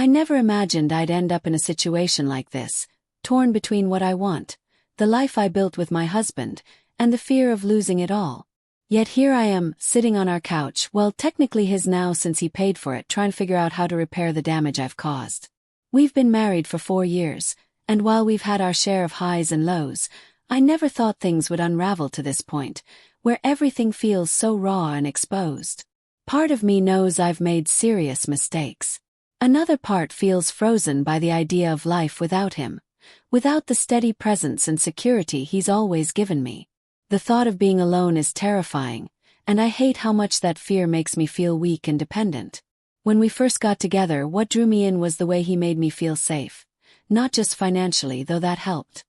never imagined I'd end up in a situation like this, torn between what I want, the life I built with my husband, and the fear of losing it all. Yet here I am, sitting on our couch, well, technically his now since he paid for it, trying to figure out how to repair the damage I've caused. We've been married for 4 years, and while we've had our share of highs and lows, I never thought things would unravel to this point, where everything feels so raw and exposed. Part of me knows I've made serious mistakes. Another part feels frozen by the idea of life without him, without the steady presence and security he's always given me. The thought of being alone is terrifying, and I hate how much that fear makes me feel weak and dependent. When we first got together, what drew me in was the way he made me feel safe. Not just financially, though that helped.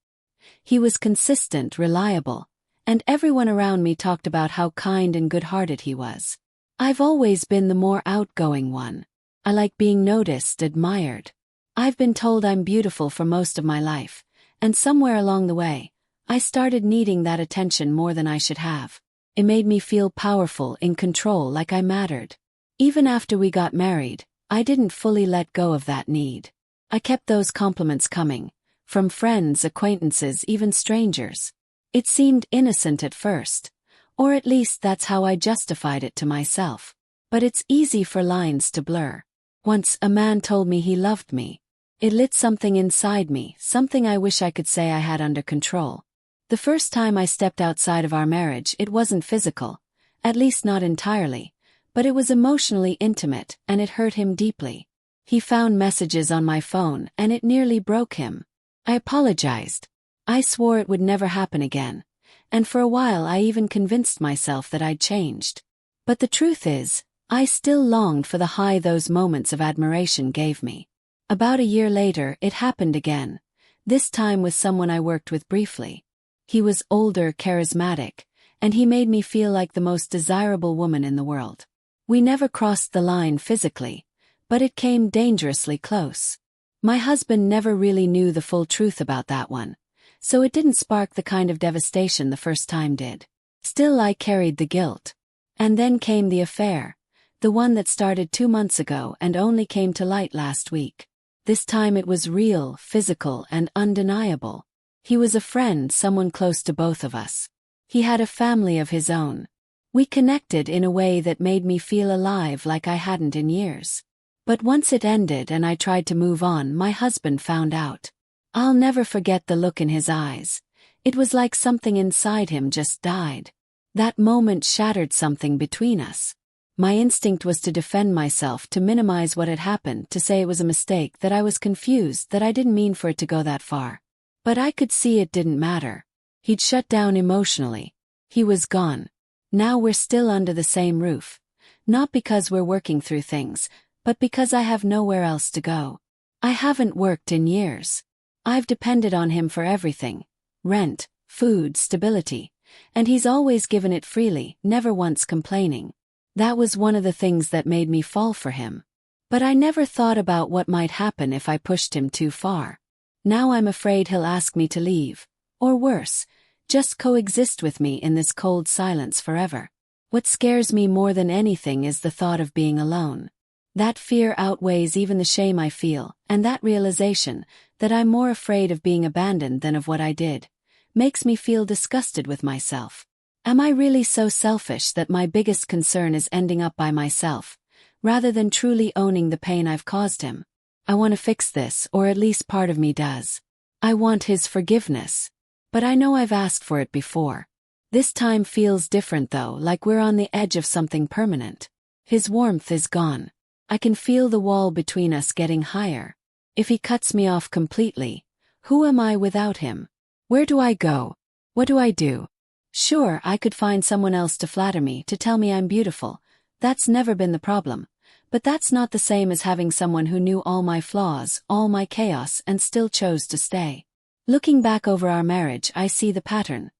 He was consistent, reliable, and everyone around me talked about how kind and good-hearted he was. I've always been the more outgoing one. I like being noticed, admired. I've been told I'm beautiful for most of my life, and somewhere along the way, I started needing that attention more than I should have. It made me feel powerful, in control, like I mattered. Even after we got married, I didn't fully let go of that need. I kept those compliments coming, from friends, acquaintances, even strangers. It seemed innocent at first, or at least that's how I justified it to myself. But it's easy for lines to blur. Once a man told me he loved me. It lit something inside me, something I wish I could say I had under control. The first time I stepped outside of our marriage, it wasn't physical, at least not entirely, but it was emotionally intimate, and it hurt him deeply. He found messages on my phone, and it nearly broke him. I apologized. I swore it would never happen again, and for a while I even convinced myself that I'd changed. But the truth is, I still longed for the high those moments of admiration gave me. About a year later, it happened again, this time with someone I worked with briefly. He was older, charismatic, and he made me feel like the most desirable woman in the world. We never crossed the line physically, but it came dangerously close. My husband never really knew the full truth about that one, so it didn't spark the kind of devastation the first time did. Still, I carried the guilt. And then came the affair, the one that started 2 months ago and only came to light last week. This time it was real, physical, and undeniable. He was a friend, someone close to both of us. He had a family of his own. We connected in a way that made me feel alive like I hadn't in years. But once it ended and I tried to move on, my husband found out. I'll never forget the look in his eyes. It was like something inside him just died. That moment shattered something between us. My instinct was to defend myself, to minimize what had happened, to say it was a mistake, that I was confused, that I didn't mean for it to go that far. But I could see it didn't matter. He'd shut down emotionally. He was gone. Now we're still under the same roof. Not because we're working through things, but because I have nowhere else to go. I haven't worked in years. I've depended on him for everything. Rent, food, stability. And he's always given it freely, never once complaining. That was one of the things that made me fall for him. But I never thought about what might happen if I pushed him too far. Now I'm afraid he'll ask me to leave, or worse, just coexist with me in this cold silence forever. What scares me more than anything is the thought of being alone. That fear outweighs even the shame I feel, and that realization, that I'm more afraid of being abandoned than of what I did, makes me feel disgusted with myself. Am I really so selfish that my biggest concern is ending up by myself, rather than truly owning the pain I've caused him? I want to fix this, or at least part of me does. I want his forgiveness. But I know I've asked for it before. This time feels different though, like we're on the edge of something permanent. His warmth is gone. I can feel the wall between us getting higher. If he cuts me off completely, who am I without him? Where do I go? What do I do? Sure, I could find someone else to flatter me, to tell me I'm beautiful. That's never been the problem. But that's not the same as having someone who knew all my flaws, all my chaos, and still chose to stay. Looking back over our marriage, I see the pattern.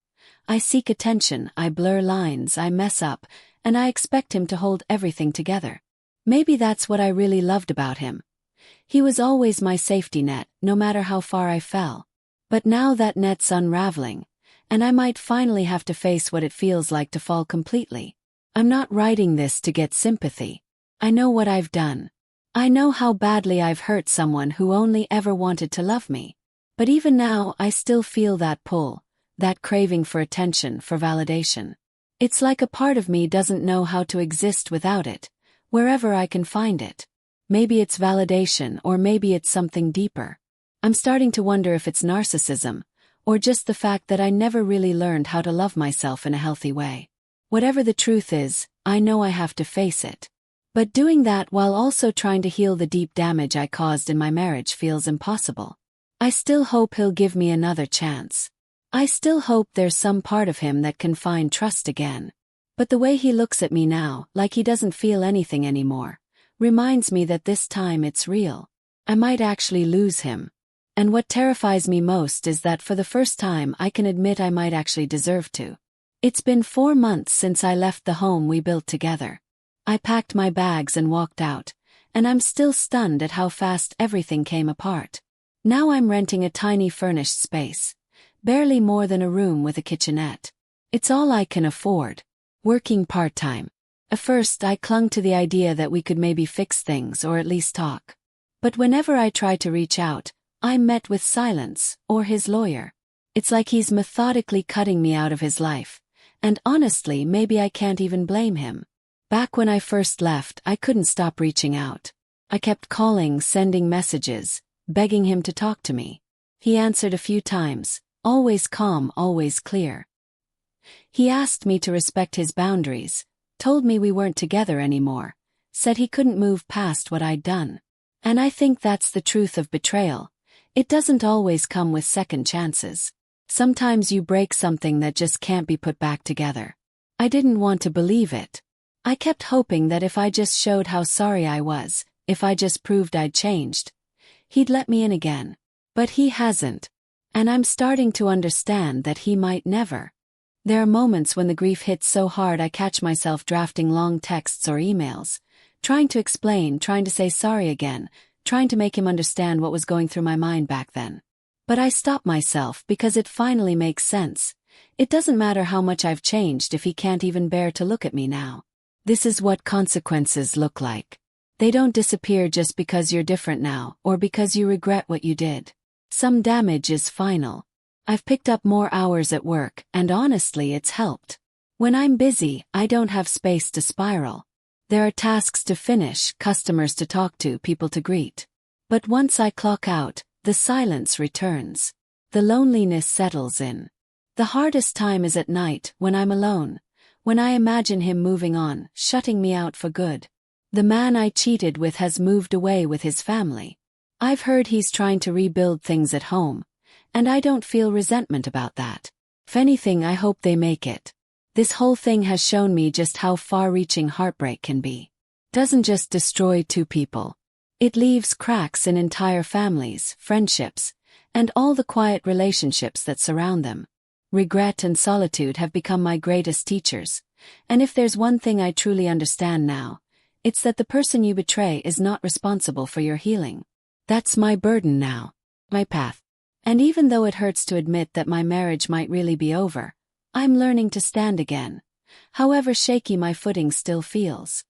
I seek attention, I blur lines, I mess up, and I expect him to hold everything together. Maybe that's what I really loved about him. He was always my safety net, no matter how far I fell. But now that net's unraveling, and I might finally have to face what it feels like to fall completely. I'm not writing this to get sympathy. I know what I've done. I know how badly I've hurt someone who only ever wanted to love me. But even now, I still feel that pull, that craving for attention, for validation. It's like a part of me doesn't know how to exist without it, wherever I can find it. Maybe it's validation, or maybe it's something deeper. I'm starting to wonder if it's narcissism, or just the fact that I never really learned how to love myself in a healthy way. Whatever the truth is, I know I have to face it. But doing that while also trying to heal the deep damage I caused in my marriage feels impossible. I still hope he'll give me another chance. I still hope there's some part of him that can find trust again. But the way he looks at me now, like he doesn't feel anything anymore, reminds me that this time it's real. I might actually lose him. And what terrifies me most is that for the first time I can admit I might actually deserve to. It's been 4 months since I left the home we built together. I packed my bags and walked out, and I'm still stunned at how fast everything came apart. Now I'm renting a tiny furnished space, barely more than a room with a kitchenette. It's all I can afford. Working part-time. At first I clung to the idea that we could maybe fix things or at least talk. But whenever I try to reach out, I'm met with silence, or his lawyer. It's like he's methodically cutting me out of his life, and honestly maybe I can't even blame him. Back when I first left, I couldn't stop reaching out. I kept calling, sending messages, begging him to talk to me. He answered a few times, always calm, always clear. He asked me to respect his boundaries, told me we weren't together anymore, said he couldn't move past what I'd done. And I think that's the truth of betrayal. It doesn't always come with second chances. Sometimes you break something that just can't be put back together. I didn't want to believe it. I kept hoping that if I just showed how sorry I was, if I just proved I'd changed, he'd let me in again. But he hasn't. And I'm starting to understand that he might never. There are moments when the grief hits so hard I catch myself drafting long texts or emails, trying to explain, trying to say sorry again, trying to make him understand what was going through my mind back then. But I stop myself because it finally makes sense. It doesn't matter how much I've changed if he can't even bear to look at me now. This is what consequences look like. They don't disappear just because you're different now, or because you regret what you did. Some damage is final. I've picked up more hours at work, and honestly it's helped. When I'm busy, I don't have space to spiral. There are tasks to finish, customers to talk to, people to greet. But once I clock out, the silence returns. The loneliness settles in. The hardest time is at night, when I'm alone. When I imagine him moving on, shutting me out for good. The man I cheated with has moved away with his family. I've heard he's trying to rebuild things at home, and I don't feel resentment about that. If anything, I hope they make it. This whole thing has shown me just how far-reaching heartbreak can be. It doesn't just destroy 2 people. It leaves cracks in entire families, friendships, and all the quiet relationships that surround them. Regret and solitude have become my greatest teachers, and if there's one thing I truly understand now, it's that the person you betray is not responsible for your healing. That's my burden now, my path. And even though it hurts to admit that my marriage might really be over, I'm learning to stand again, however shaky my footing still feels.